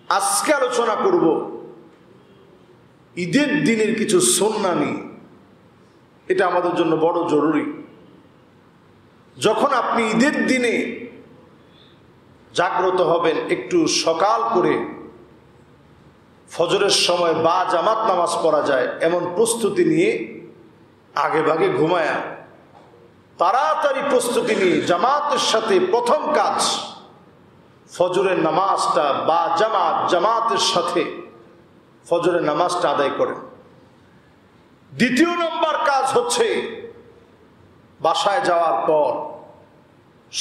আজকে আলোচনা করব ঈদের দিনের কিছু সুন্নাহ নিয়ে। এটা আমাদের জন্য বড় জরুরি। যখন আপনি ঈদের দিনে জাগ্রত হবেন, একটু সকাল করে ফজরের সময় বা জামাত নামাজ পড়া যায় এমন প্রস্তুতি নিয়ে, আগে ভাগে ঘুমায়া তাড়াতাড়ি প্রস্তুতি নিয়ে জামাতের সাথে প্রথম কাজ ফজরের নামাজটা বা জামাতের সাথে ফজরের নামাজটা আদায় করেন। দ্বিতীয় নম্বর কাজ হচ্ছে বাসায় যাওয়ার পর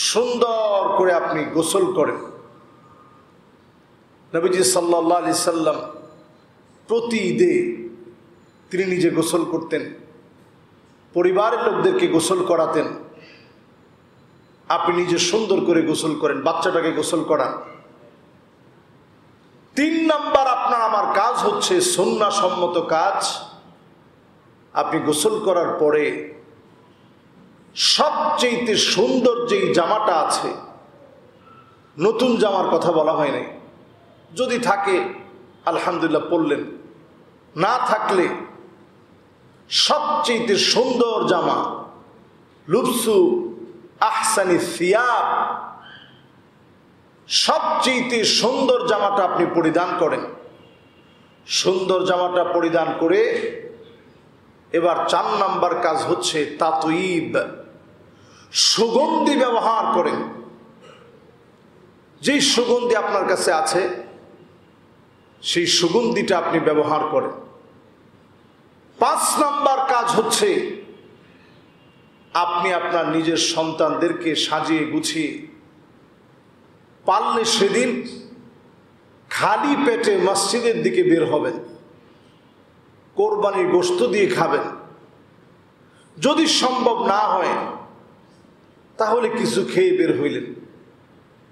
সুন্দর করে আপনি গোসল করেন। নবীজি সাল্লাল্লাহু আলাইহি সাল্লাম প্রতি ঈদে তিনি নিজে গোসল করতেন, পরিবারের লোকদেরকে গোসল করাতেন। আপনি নিজে সুন্দর করে গোসল করেন, বাচ্চাটাকে গোসল করান। 3 নাম্বার আপনার আমার কাজ হচ্ছে সুন্নাহ সম্মত কাজ। আপনি গোসল করার পরে সবচেয়ে সুন্দর যেই জামাটা আছে, নতুন জামার কথা বলা হয় নাই, যদি থাকে আলহামদুলিল্লাহ পরলেন, না থাকলে সবচেয়ে সুন্দর জামা, লুবসু আহসানি সিয়াব, সবচেয়ে সুন্দর জামাটা আপনি পরিধান করেন। সুন্দর জামাটা পরিধান করে এবার 4 নাম্বার কাজ হচ্ছে তাতয়িব, সুগন্ধি ব্যবহার করেন। যেই সুগন্ধি আপনার কাছে আছে সেই সুগন্ধিটা আপনি ব্যবহার করেন। 5 নাম্বার কাজ হচ্ছে আপনি আপনার নিজের সন্তানদেরকে সাজিয়ে গুছিয়ে, পারলে সেদিন খালি পেটে মসজিদের দিকে বের হবেন, কোরবানির গোশত দিয়ে খাবেন। যদি সম্ভব না হয় তাহলে কিছু খেয়ে বের হইলেন,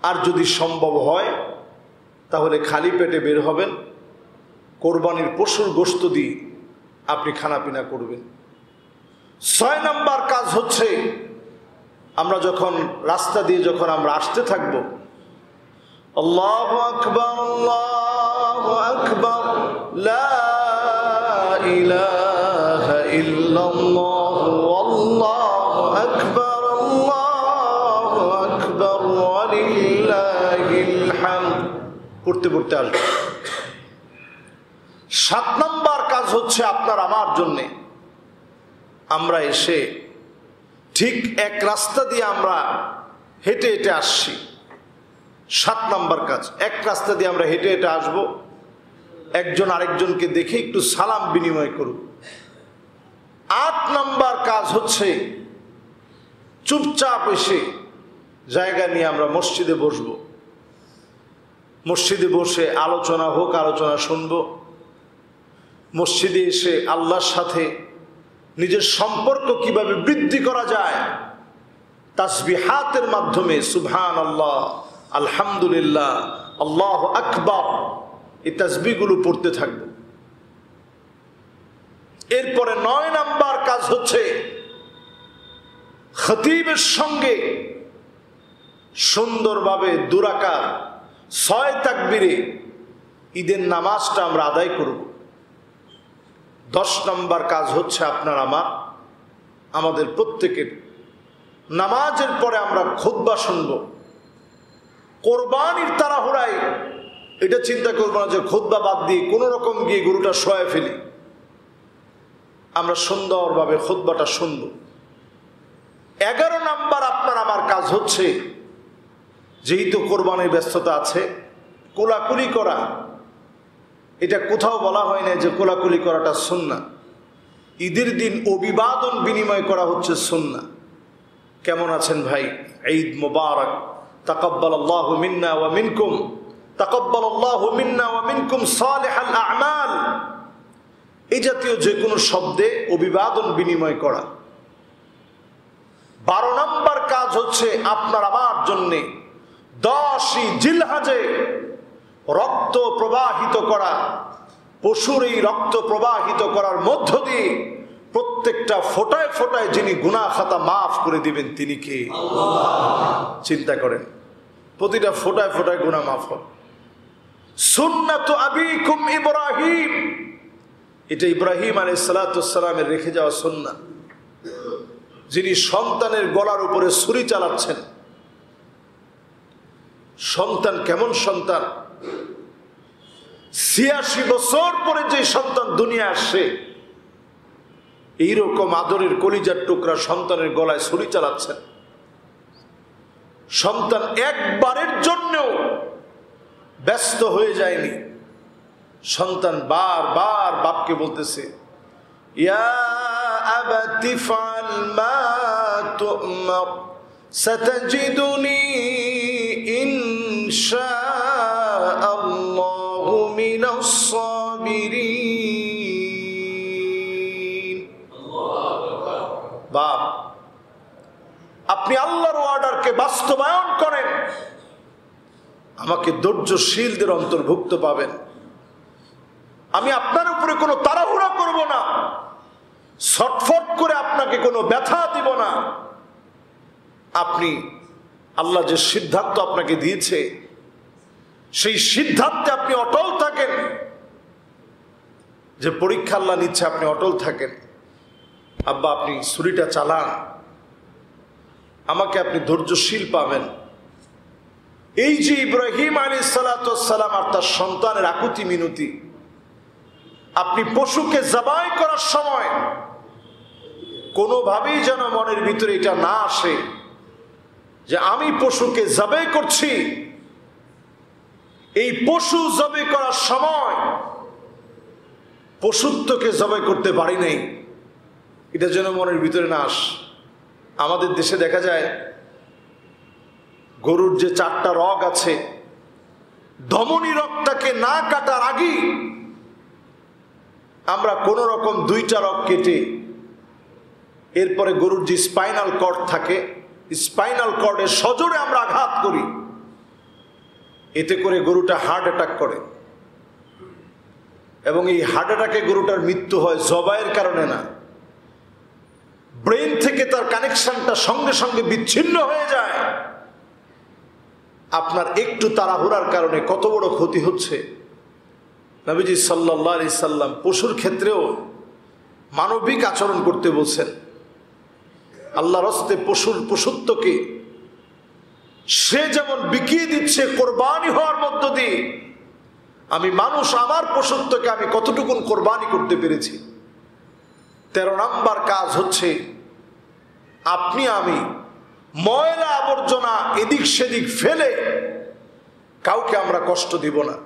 আর যদি সম্ভব হয় তাহলে খালি পেটে বের হবেন, কোরবানির পশুর গোশত দিয়ে আপনি খানাপিনা করবেন। 6 নাম্বার কাজ হচ্ছে আমরা যখন রাস্তা দিয়ে যখন আমরা আসতে থাকবো, আল্লাহু আকবার আল্লাহু আকবার লা ইলাহা ইল্লাল্লাহ আল্লাহু আকবার ওয়া লিল্লাহিল হামদ পড়তে পড়তে আসবে। 7 নাম্বার কাজ হচ্ছে আপনার আমার জন্যে, আমরা এসে ঠিক এক রাস্তা দিয়ে আমরা হেঁটে হেঁটে আসছি। 7 নাম্বার কাজ, এক রাস্তা দিয়ে আমরা হেঁটে হেঁটে আসবো, একজন আরেকজনকে দেখে একটু সালাম বিনিময় করব। 8 নাম্বার কাজ হচ্ছে চুপচাপ এসে জায়গা নিয়ে আমরা মসজিদে বসবো। মসজিদে বসে আলোচনা হোক, আলোচনা শুনবো। মসজিদে এসে আল্লাহর সাথে নিজের সম্পর্ক কিভাবে বৃদ্ধি করা যায়, তাসবিহাতের মাধ্যমে সুবহানাল্লাহ, আলহামদুলিল্লাহ, আল্লাহু আকবার, এই তাসবিহগুলো পড়তে থাকবো। এরপরে 9 নাম্বার কাজ হচ্ছে খতিবের সঙ্গে সুন্দরভাবে 2 রাকাত 6 তাকবীরে ঈদের নামাজটা আমরা আদায় করব। 10 নাম্বার কাজ হচ্ছে আপনার আমাদের প্রত্যেকের নামাজের পরে আমরা খুতবা শুনব। কোরবানির তাড়াহুড়ায় এটা চিন্তা করব না যে খুতবা বাদ দিয়ে কোনো রকম গিয়ে গরুটা শোয়ায় ফেলি। আমরা সুন্দরভাবে খুতবাটা শুনব। 11 নাম্বার আপনার আমার কাজ হচ্ছে, যেহেতু কোরবানির ব্যস্ততা আছে, কোলাকুলি করা। এটা কোথাও বলা হয় না যে কোলাকুলি করাটা সুন্নাহ। ঈদের দিন অভিবাদন বিনিময় করা হচ্ছে সুন্নাহ। কেমন আছেন ভাই, ঈদ মুবারক, তাকাব্বালাল্লাহু মিন্না ওয়া মিনকুম, তাকাব্বালাল্লাহু মিন্না ওয়া মিনকুম সালিহাল আ'মাল, এই জাতীয় যে কোনো শব্দে অভিবাদন বিনিময় করা। 12 নম্বর কাজ হচ্ছে আপনার আমার জন্যে 10ই জিলহজে রক্ত প্রবাহিত করা। পশুর এই রক্ত প্রবাহিত করার মধ্য দিয়ে প্রত্যেকটা ফোঁটায় ফোঁটায় যিনি গুনাহ খাতা মাফ করে দিবেন তিনি কে? আল্লাহ। চিন্তা করেন, প্রতিটা ফোঁটায় ফোঁটায় গুনাহ মাফ হবে। সুন্নাতু আবিকুম ইব্রাহিম, এটা ইব্রাহিম আলাইহিস সালাতু ওয়াস সালামের রেখে যাওয়া সুন্নাত। যিনি সন্তানের গলার উপরে ছুরি চালাচ্ছেন, সন্তান কেমন সন্তান, ৮৬ বছর পরে যে সন্তান দুনিয়া আসে, এইরকম আদরের কলিজার টুকরা সন্তানের গলায় ছুরি চালাচ্ছেন। সন্তান একবারের জন্যও ব্যস্ত হয়ে যায়নি। সন্তান বারবার বাপকে বলতেছে, ইয়া আবাতি ফাল মা তুমার সাতাজিদুনি ইনশাআল্লাহু মিনাস সাবিরিন। বাপ, আপনি আল্লাহর অর্ডারকে বাস্তবায়ন করেন, আমাকে ধৈর্যশীলদের অন্তর্ভুক্ত পাবেন। আমি আপনার উপরে কোনো তাড়াহুড়া করব না, ছটফট করে আপনাকে কোনো ব্যথা দিব না। আপনি আল্লাহ যে সিদ্ধান্ত আপনাকে দিয়েছে, সেই সিদ্ধান্তে আপনি অটল থাকেন। যে পরীক্ষা আল্লাহ নিচ্ছে, আপনি অটল থাকেন। আব্বা, আপনি ছুরিটা চালান, আমাকে আপনি ধৈর্যশীল পাবেন। এই যে ইব্রাহিম আলাইহিস সালাতু ওয়াস সালাম আর তার সন্তানের আকুতি মিনতি, আপনি পশুকে জবাই করার সময় কোনোভাবেই যেন মনের ভিতরে এটা না আসে যে আমি পশুকে জবাই করছি, এই পশু জবাই করার সময় পশুত্বকে জবাই করতে পারি নাই, এটা যেন মনের ভিতরে না আসে। আমাদের দেশে দেখা যায় গরুর যে 4টা রগ আছে, ধমনী রগটাকে না কাটার আগেই আমরা কোন রকম 2টা রগ কেটে এরপরে গরুর যে স্পাইনাল কর্ড থাকে, স্পাইনাল কর্ডে সজোরে আমরা আঘাত করি, এতে করে গরুটা হার্ট অ্যাটাক করে। এবং এই হার্ট অ্যাটাকে গরুটার মৃত্যু হয় জবাইয়ের কারণে না, ব্রেন থেকে তার কানেকশনটা সঙ্গে সঙ্গে বিচ্ছিন্ন হয়ে যায়। আপনার একটু তাড়াহুড়ার কারণে কত বড় ক্ষতি হচ্ছে। নবীজি সাল্লাল্লাহু আলাইহি সাল্লাম পশুর ক্ষেত্রেও মানবিক আচরণ করতে বলছেন। আল্লাহর হস্তে পশুর পশুত্বকে সে যেমন বিকিয়ে দিচ্ছে কোরবানি হওয়ার মধ্য দিয়ে, আমি মানুষ আমার পশুত্বকে আমি কতটুকুন কোরবানি করতে পেরেছি। 13 নম্বর কাজ হচ্ছে আপনি আমি ময়লা আবর্জনা এদিক সেদিক ফেলে কাউকে আমরা কষ্ট দিব না।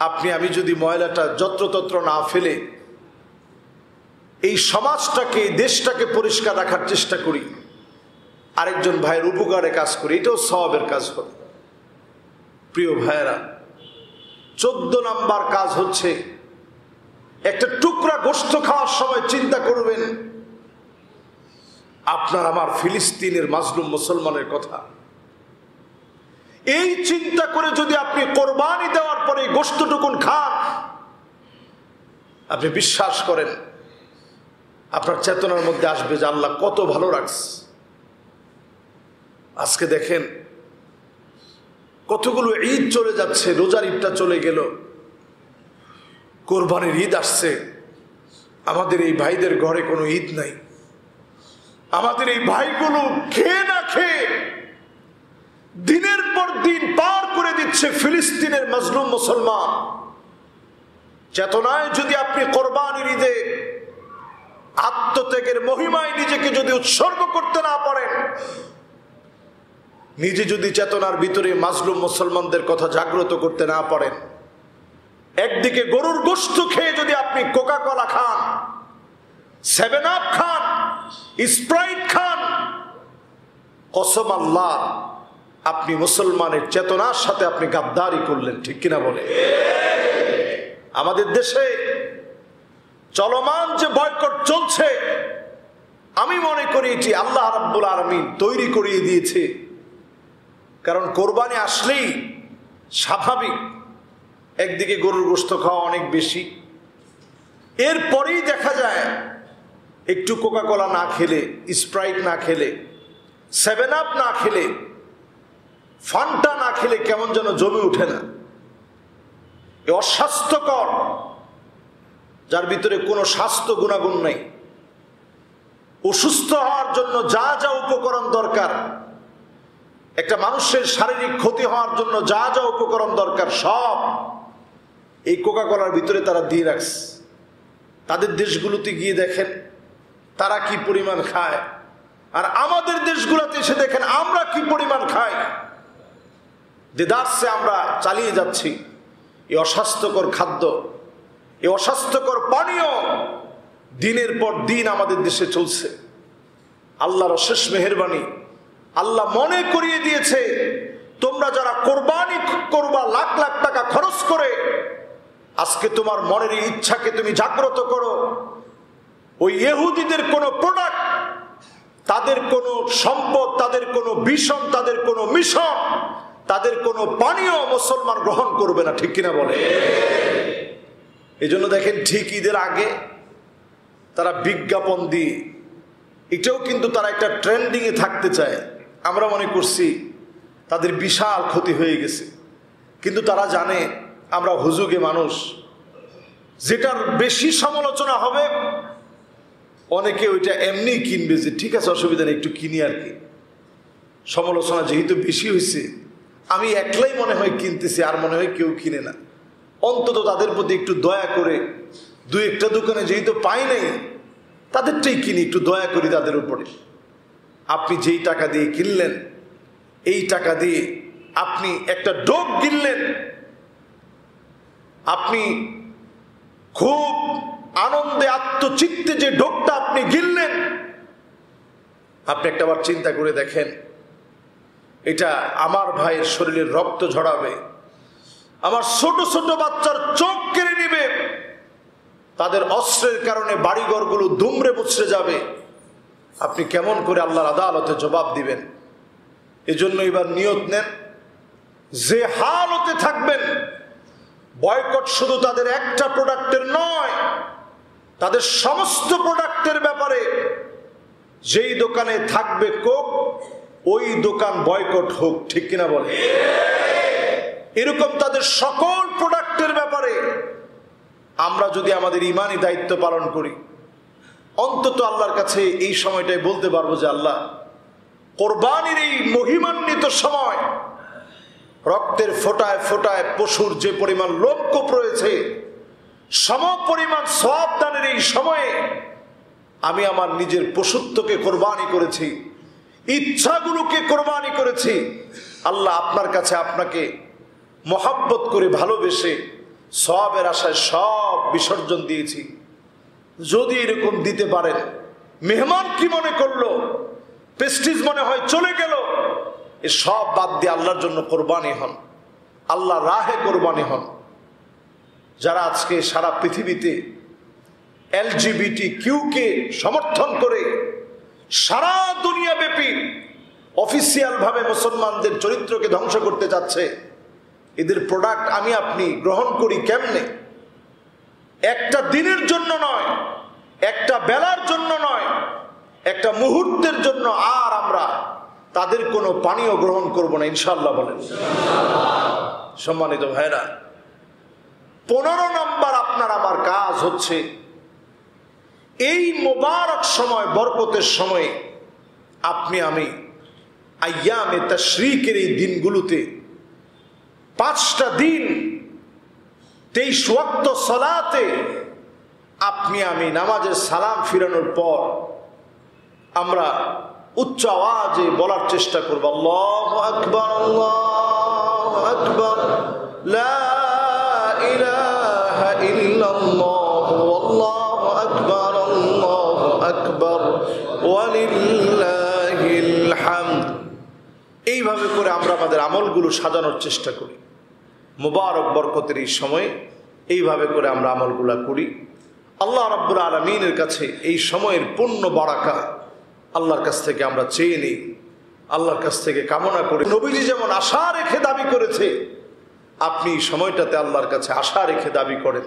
আপনি আমি যদি ময়লাটা যত্রতত্র না ফেলে এই সমাজটাকে, দেশটাকে পরিষ্কার রাখার চেষ্টা করি, আরেকজন ভাইয়ের উপকারে কাজ করি, এটাও সওয়াবের কাজ হবে। প্রিয় ভাইয়েরা, 14 নম্বর কাজ হচ্ছে একটা টুকরা গোশত খাওয়ার সময় চিন্তা করবেন আপনার আমার ফিলিস্তিনের মাজলুম মুসলমানের কথা। এই চিন্তা করে যদি আপনি কোরবানি দেওয়ার পরে গোশতটুকুন খান, আপনি বিশ্বাস করেন আপনার চেতনার মধ্যে আসবে যে আল্লাহ কত ভালো রাখছে। আজকে দেখেন কতগুলো ঈদ চলে যাচ্ছে, রোজার ঈদটা চলে গেল, কোরবানির ঈদ আসছে, আমাদের এই ভাইদের ঘরে কোনো ঈদ নাই। আমাদের এই ভাইগুলো খেয়ে না খেয়ে দিনের পর দিন পার করে দিচ্ছে ফিলিস্তিনের মাজলুম মুসলমান। চেতনায় যদি আপনি কোরবানির ঈদে আত্মত্যাগের মহিমায় নিজেকে যদি উৎসর্গ করতে না পারেন, নিজে যদি চেতনার ভিতরে মাজলুম মুসলমানদের কথা জাগ্রত করতে না পারেন, একদিকে গরুর গোশত খেয়ে যদি আপনি কোকা কোলা খান, 7 আপ খান, স্প্রাইট খান, কসম আল্লাহ আপনি মুসলমানের চেতনার সাথে আপনি গাদ্দারি করলেন। ঠিক কিনা বলে? আমাদের দেশে চলমান যে বয়কট চলছে, আমি মনে করি এটি আল্লাহ রাব্বুল আলামিন তৈরি করিয়ে দিয়েছে। কারণ কোরবানি আসলেই স্বাভাবিক একদিকে গরুর গোশত খাওয়া অনেক বেশি, এরপরেই দেখা যায় একটু কোকা কোলা না খেলে, স্প্রাইট না খেলে, 7 আপ না খেলে, ফান্টা না খেলে কেমন যেন জমে ওঠে না। এ অস্বাস্থ্যকর, যার ভিতরে কোনো স্বাস্থ্য গুণাগুণ নেই। অসুস্থ হওয়ার জন্য যা যা উপকরণ দরকার, একটা মানুষের শারীরিক ক্ষতি হওয়ার জন্য যা যা উপকরণ দরকার, সব এই কোকা কোলার ভিতরে তারা দিয়ে রাখছে। তাদের দেশগুলোতে গিয়ে দেখেন তারা কি পরিমাণ খায়, আর আমাদের দেশগুলোতে এসে দেখেন আমরা কি পরিমাণ খাই। দেদারসে আমরা চালিয়ে যাচ্ছি। এই অস্বাস্থ্যকর খাদ্য, এই অস্বাস্থ্যকর পানীয় দিনের পর দিন আমাদের দেশে চলছে। আল্লাহর অশেষ মেহেরবানি, আল্লাহ মনে করিয়ে দিয়েছে, তোমরা যারা কোরবানি করবা লাখ লাখ টাকা খরচ করে, আজকে তোমার মনের ইচ্ছাকে তুমি জাগ্রত করো। ওই ইহুদিদের কোনো প্রোডাক্ট, তাদের কোনো সম্পদ, তাদের কোনো বিষম, তাদের কোনো মিশন, তাদের কোনো পানীয় মুসলমান গ্রহণ করবে না, ঠিক কিনা বলে? এই জন্য দেখেন ঠিক ঈদের আগে তারা বিজ্ঞাপন দিয়ে, এটাও কিন্তু তারা একটা ট্রেন্ডিংয়ে থাকতে চায়। আমরা মনে করছি তাদের বিশাল ক্ষতি হয়ে গেছে, কিন্তু তারা জানে আমরা হুজুগে মানুষ, যেটার বেশি সমালোচনা হবে অনেকে ওইটা এমনি কিনবে, যে ঠিক আছে অসুবিধা নেই একটু কিনি আর কি। সমালোচনা যেহেতু বেশি হয়েছে, আমি একলাই মনে হয় কিনতেছি, আর মনে হয় কেউ কিনে না। অন্তত তাদের প্রতি একটু দয়া করে, দু একটা দোকানে যেহেতু পাই নাই, তাদেরটাই কিনি, একটু দয়া করি তাদের উপরে। আপনি যেই টাকা দিয়ে কিনলেন, এই টাকা দিয়ে আপনি একটা ডোব কিনলেন, আপনি খুব আনন্দে আত্মচিত্তে যে ডোবটা আপনি গিললেন, আপনি একটাবার চিন্তা করে দেখেন, এটা আমার ভাইয়ের শরীরের রক্ত ঝরাবে, আমার ছোট ছোট বাচ্চার চোখ কেড়ে নিবে, তাদের অস্ত্রের কারণে বাড়িঘরগুলো দুমড়ে মুচড়ে যাবে। আপনি কেমন করে আল্লাহর আদালতে জবাব দিবেন? এজন্য এবার নিয়ত নেন, যে হালতে থাকবেন, বয়কট শুধু তাদের একটা প্রোডাক্টের নয়, তাদের সমস্ত প্রোডাক্টের ব্যাপারে। যেই দোকানে থাকবে কোক, ওই দোকান বয়কট হোক, ঠিক কিনা বলে? এরকম তাদের সকল প্রোডাক্টের ব্যাপারে আমরা যদি আমাদের ইমানি দায়িত্ব পালন করি, অন্তত আল্লাহর কাছে এই সময়টাই বলতে পারবো যে আল্লাহ, কোরবানির এই মহিমান্বিত সময়, রক্তের ফোঁটায় ফোঁটায় পশুর যে পরিমাণ লোমকূপ রয়েছে, সম পরিমাণ সওয়াব দানের এই সময়ে আমি আমার নিজের পশুত্বকে কোরবানি করেছি, ইচ্ছাগুলোকে কোরবানি করেছি। আল্লাহ, আপনার কাছে আপনাকে মহাব্বত করে ভালোবেসে সওয়াবের আশায় সব বিসর্জন দিয়েছি। যদি এরকম দিতে পারেন, মেহমান কি মনে করলো, প্রেস্টিজ মনে হয় চলে গেল, এ সব বাদ দিয়ে আল্লাহর জন্য কোরবানি হন, আল্লাহ রাহে কোরবানি হন। যারা আজকে সারা পৃথিবীতে LGBTQ কে সমর্থন করে সারা দুনিয়া ব্যাপী অফিসিয়াল ভাবে মুসলমানদের চরিত্রকে ধ্বংস করতে যাচ্ছে, এদের প্রোডাক্ট আমি আপনি গ্রহণ করি কেমনে? একটা দিনের জন্য নয়, একটা বেলার জন্য নয়, একটা মুহূর্তের জন্য আর আমরা তাদের কোনো পানীয় গ্রহণ করব না, ইনশাআল্লাহ বলেন। সম্মানিত ভাইরা, 15 নম্বর আপনার আমার কাজ হচ্ছে, এই মোবারক সময়, বরকতের সময়ে আপনি আমি আইয়ামে তাশরিকের এই দিনগুলোতে 5টা দিন 23 ওয়াক্ত সালাতে আপনি আমি নামাজের সালাম ফিরানোর পর আমরা উচ্চ আওয়াজে বলার চেষ্টা করব, আল্লাহু আকবার, আল্লাহু আকবার, লা ইলাহা ইল্লাল্লাহু আল্লাহু আকবার, আল্লাহু আকবার, ওয়ালিল্লাহিল হামদ। এইভাবে করে আমরা আমাদের আমলগুলো সাজানোর চেষ্টা করি। মুবারক বরকতের এই সময়ে এইভাবে করে আমরা আমলগুলো করি। আল্লাহ রাব্বুল আলামিনের কাছে এই সময়ের পূর্ণ বারাকা আল্লাহর কাছ থেকে আমরা চেয়ে নিই, আল্লাহর কাছ থেকে কামনা করি। নবীজি যেমন আশা রেখে দাবি করেছে, আপনি সময়টাতে আল্লাহর কাছে আশা রেখে দাবি করেন।